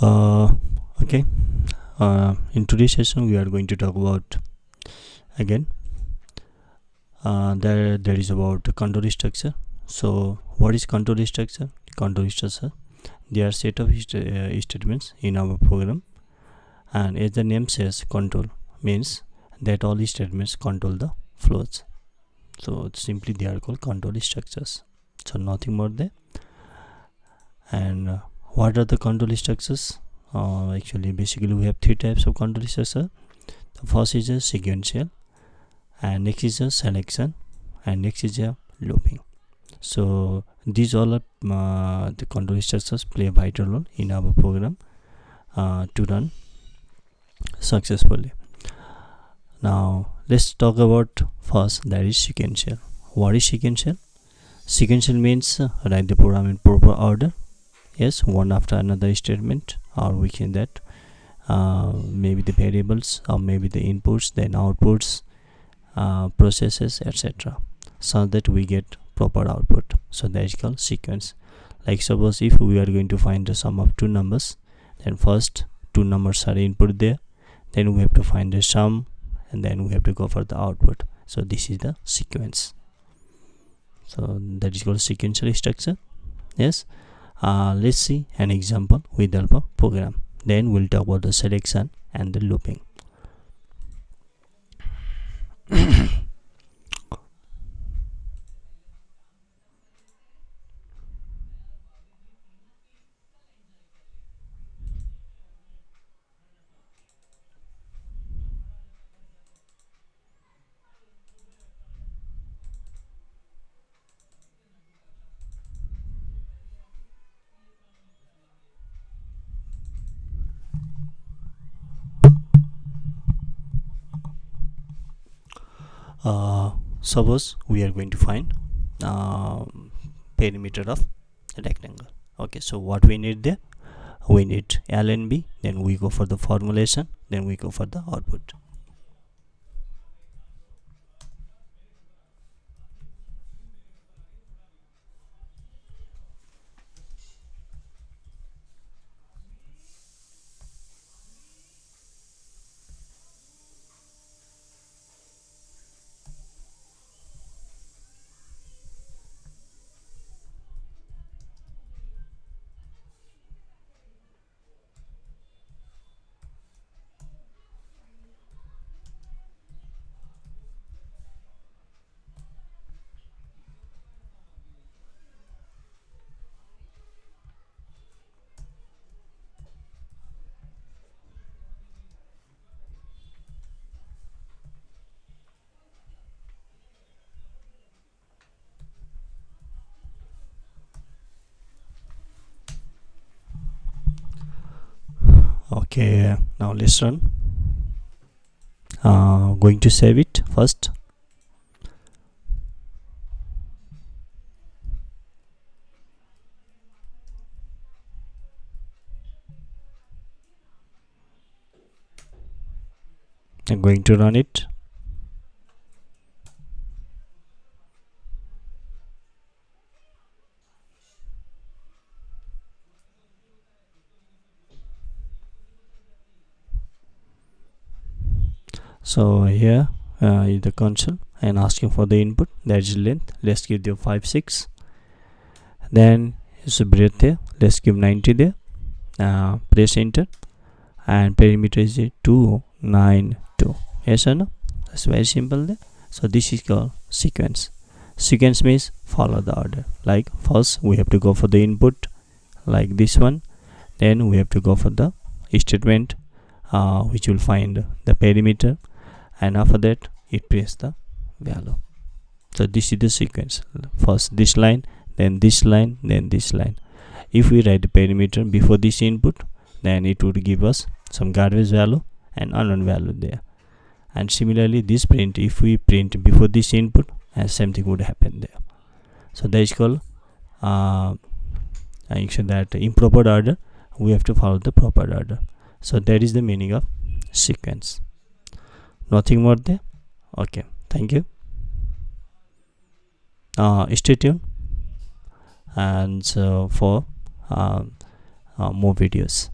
uh, okay in today's session we are going to talk about again there is about the control structure. So what is control structure? Control structure, they are set of statements in our program, and as the name says, control means that all statements control the flows. So simply they are called control structures, so nothing more there. And what are the control structures? Actually basically we have three types of control structure. The first is a sequential, and next is a selection, and next is a looping. So these all are the control structures play a vital role in our program to run successfully. Now let's talk about first, that is sequential. What is sequential? Sequential means write the program in proper order. Yes, one after another statement, or we can that maybe the variables, or maybe the inputs, then outputs, processes, etc., so that we get proper output. So that is called sequence. Like suppose if we are going to find the sum of two numbers, then first two numbers are input there, then we have to find the sum, and then we have to go for the output. So this is the sequence. So that is called sequential structure. Yes. Let's see an example with the help of program. Then we'll talk about the selection and the looping. Suppose we are going to find perimeter of a rectangle. Okay, so what we need there? We need L and B, then we go for the formulation, then we go for the output. Okay, now let's run. Going to save it first. I'm going to run it. So here is the console and asking for the input, that is length. Let's give the 5 6. Then it's a breadth here, let's give 90 there. Press enter, and perimeter is 292. Yes or no? That's very simple there. So this is called sequence. Sequence means follow the order. Like first we have to go for the input, like this one, then we have to go for the statement which will find the perimeter, and after that it press the value. So this is the sequence. First this line, then this line, then this line. If we write the perimeter before this input, then it would give us some garbage value and unknown value there. And similarly this print, if we print before this input, and same thing would happen there. So that is called that improper order, we have to follow the proper order. So that is the meaning of sequence. Nothing more there. Okay, thank you. Stay tuned and for more videos.